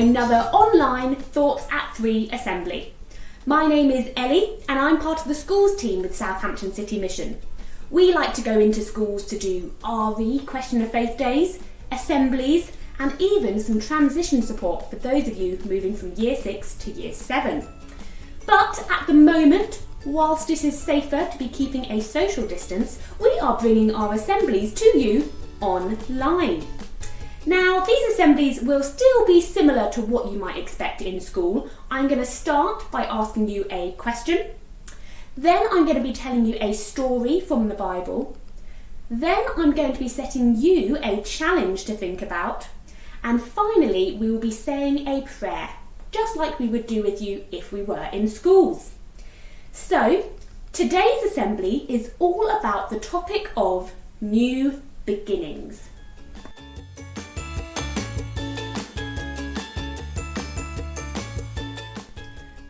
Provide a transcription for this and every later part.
another online Thoughts at 3 assembly. My name is Ellie and I'm part of the schools team with Southampton City Mission. We like to go into schools to do RE, Question of Faith days, assemblies and even some transition support for those of you moving from Year 6 to Year 7. But at the moment, whilst it is safer to be keeping a social distance, we are bringing our assemblies to you online. Now, these assemblies will still be similar to what you might expect in school. I'm going to start by asking you a question. Then I'm going to be telling you a story from the Bible. Then I'm going to be setting you a challenge to think about. And finally, we will be saying a prayer, just like we would do with you if we were in schools. So, today's assembly is all about the topic of new beginnings.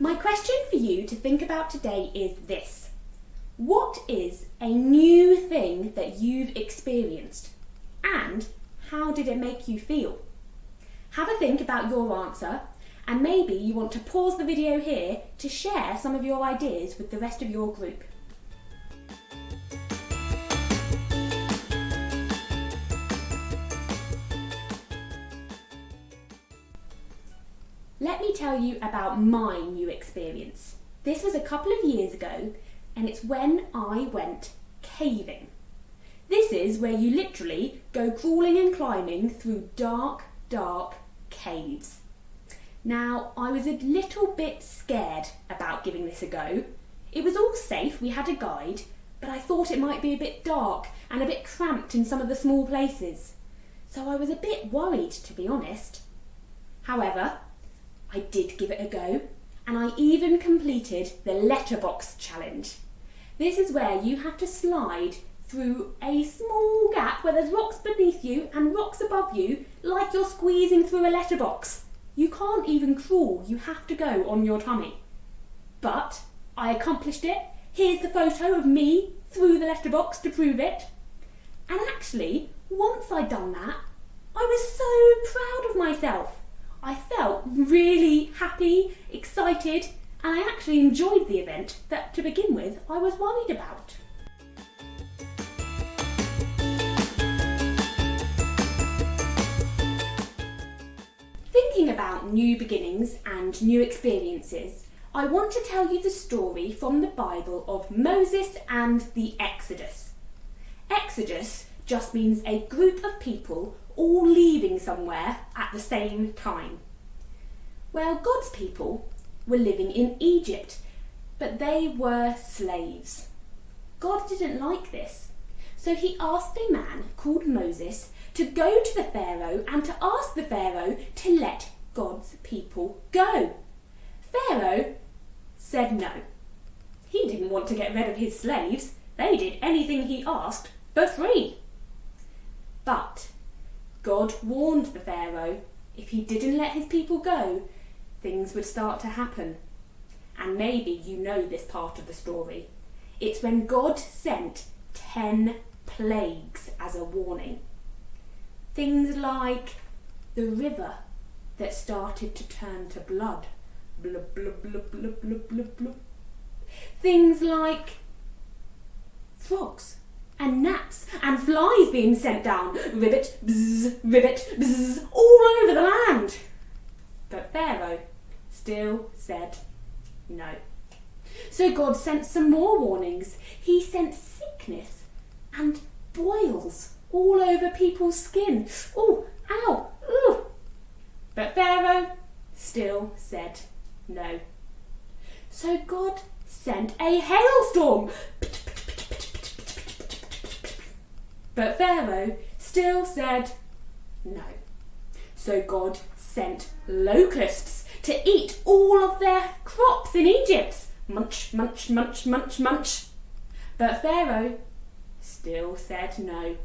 My question for you to think about today is this. What is a new thing that you've experienced? And how did it make you feel? Have a think about your answer, and maybe you want to pause the video here to share some of your ideas with the rest of your group. Let me tell you about my new experience. This was a couple of years ago, and it's when I went caving. This is where you literally go crawling and climbing through dark caves. Now, I was a little bit scared about giving this a go. It was all safe, we had a guide, but I thought it might be a bit dark and a bit cramped in some of the small places. So I was a bit worried, to be honest. However, I did give it a go, and I even completed the letterbox challenge. This is where you have to slide through a small gap where there's rocks beneath you and rocks above you, like you're squeezing through a letterbox. You can't even crawl, you have to go on your tummy. But I accomplished it. Here's the photo of me through the letterbox to prove it. And actually, once I'd done that, I was so proud of myself. I felt really happy, excited, and I actually enjoyed the event that, to begin with, I was worried about. Thinking about new beginnings and new experiences, I want to tell you the story from the Bible of Moses and the Exodus. Exodus just means a group of people all leaving somewhere at the same time. Well, God's people were living in Egypt, but they were slaves. God didn't like this, so he asked a man called Moses to go to the Pharaoh and to ask the Pharaoh to let God's people go. Pharaoh said no. He didn't want to get rid of his slaves. They did anything he asked for free. But God warned the Pharaoh if he didn't let his people go, things would start to happen. And maybe you know this part of the story. It's when God sent 10 plagues as a warning. Things like the river that started to turn to blood. Blub, blub, blub, blub, blub, blub, blub. Things like frogs and gnats and flies being sent down, ribbit, bzz, all over the land. But Pharaoh still said no. So God sent some more warnings. He sent sickness and boils all over people's skin. Oh, ow, ooh. But Pharaoh still said no. So God sent a hailstorm. But Pharaoh still said no. So God sent locusts to eat all of their crops in Egypt. Munch, munch, munch, munch, munch. But Pharaoh still said no.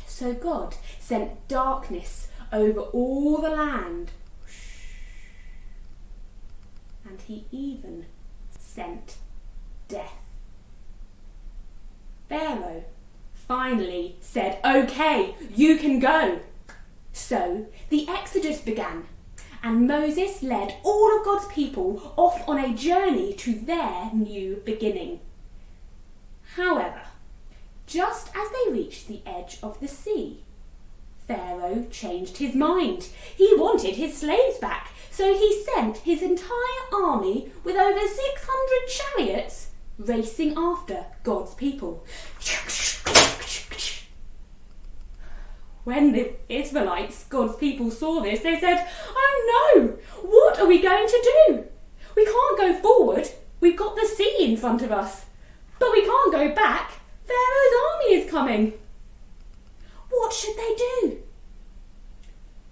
So God sent darkness over all the land. And he even sent death. Pharaoh finally said, "Okay, you can go." So the Exodus began, and Moses led all of God's people off on a journey to their new beginning. However, just as they reached the edge of the sea, Pharaoh changed his mind. He wanted his slaves back, so he sent his entire army with over 600 chariots racing after God's people. When the Israelites, God's people, saw this, they said, "Oh no, what are we going to do? We can't go forward. We've got the sea in front of us. But we can't go back. Pharaoh's army is coming. What should they do?"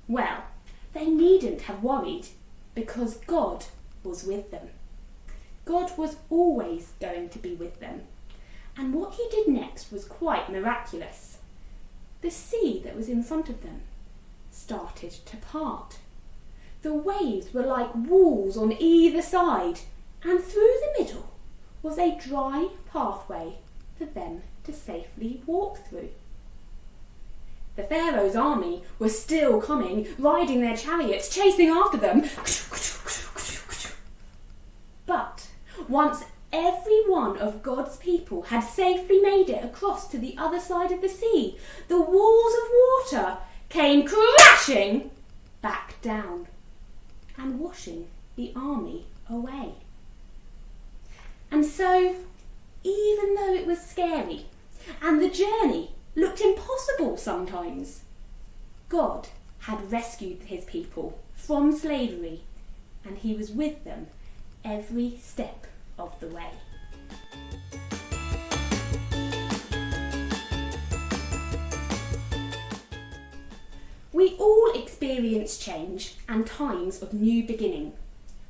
Well, they needn't have worried, because God was with them. God was always going to be with them. And what he did next was quite miraculous. The sea that was in front of them started to part. The waves were like walls on either side, and through the middle was a dry pathway for them to safely walk through. The Pharaoh's army was still coming, riding their chariots, chasing after them. But once every one of God's people had safely made it across to the other side of the sea, the walls of water came crashing back down and washing the army away. And so, even though it was scary and the journey looked impossible sometimes, God had rescued his people from slavery, and he was with them every step of the way. We all experience change and times of new beginning.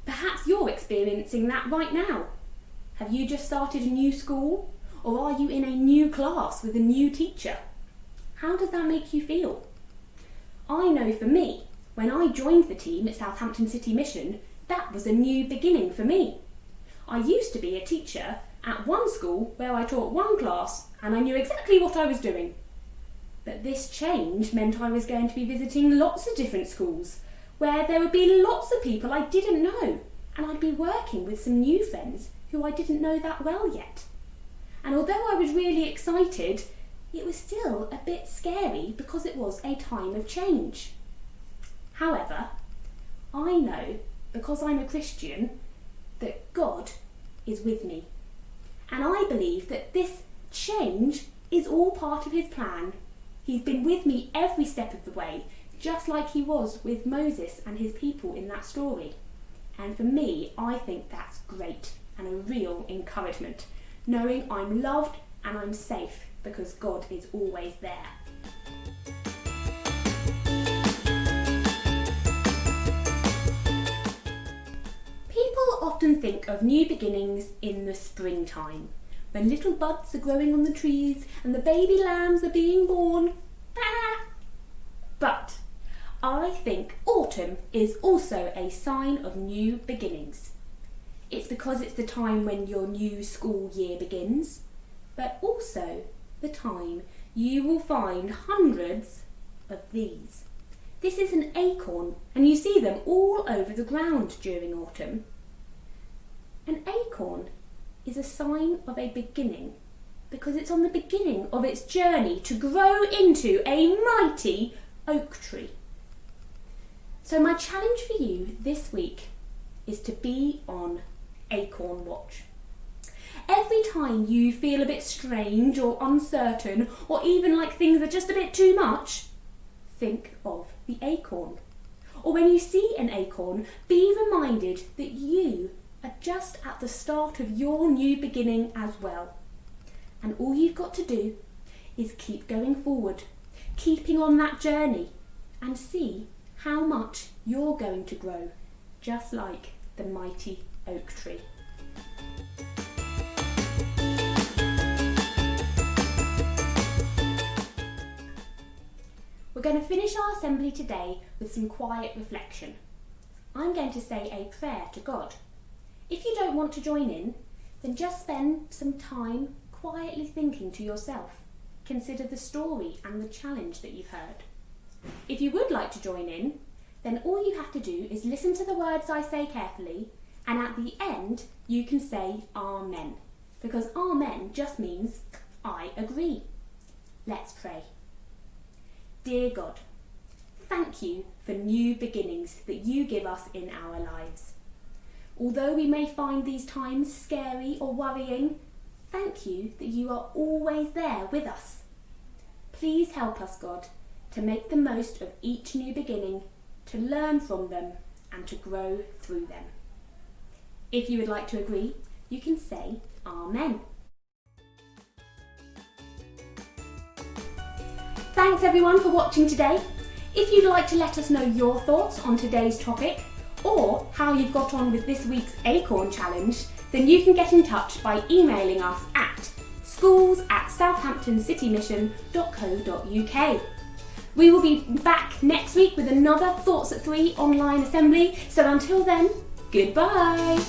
Perhaps you're experiencing that right now. Have you just started a new school? Or are you in a new class with a new teacher? How does that make you feel? I know for me, when I joined the team at Southampton City Mission, that was a new beginning for me. I used to be a teacher at one school where I taught one class and I knew exactly what I was doing. But this change meant I was going to be visiting lots of different schools where there would be lots of people I didn't know, and I'd be working with some new friends who I didn't know that well yet. And although I was really excited, it was still a bit scary because it was a time of change. However, I know, because I'm a Christian, that God is with me. And I believe that this change is all part of his plan. He's been with me every step of the way, just like he was with Moses and his people in that story. And for me, I think that's great and a real encouragement, knowing I'm loved and I'm safe because God is always there. People often think of new beginnings in the springtime, when little buds are growing on the trees and the baby lambs are being born. But I think autumn is also a sign of new beginnings. It's because it's the time when your new school year begins, but also the time you will find hundreds of these. This is an acorn, and you see them all over the ground during autumn. An acorn is a sign of a beginning because it's on the beginning of its journey to grow into a mighty oak tree. So my challenge for you this week is to be on acorn watch. Every time you feel a bit strange or uncertain, or even like things are just a bit too much, think of the acorn. Or when you see an acorn, be reminded that you are just at the start of your new beginning as well. And all you've got to do is keep going forward, keeping on that journey, and see how much you're going to grow, just like the mighty oak tree. We're going to finish our assembly today with some quiet reflection. I'm going to say a prayer to God. If you don't want to join in, then just spend some time quietly thinking to yourself. Consider the story and the challenge that you've heard. If you would like to join in, then all you have to do is listen to the words I say carefully, and at the end you can say Amen, because Amen just means I agree. Let's pray. Dear God, thank you for new beginnings that you give us in our lives. Although we may find these times scary or worrying, thank you that you are always there with us. Please help us, God, to make the most of each new beginning, to learn from them and to grow through them. If you would like to agree, you can say Amen. Thanks everyone for watching today. If you'd like to let us know your thoughts on today's topic, or how you've got on with this week's Acorn Challenge, then you can get in touch by emailing us at schools@southamptoncitymission.co.uk. We will be back next week with another Thoughts at 3 online assembly, so until then, goodbye!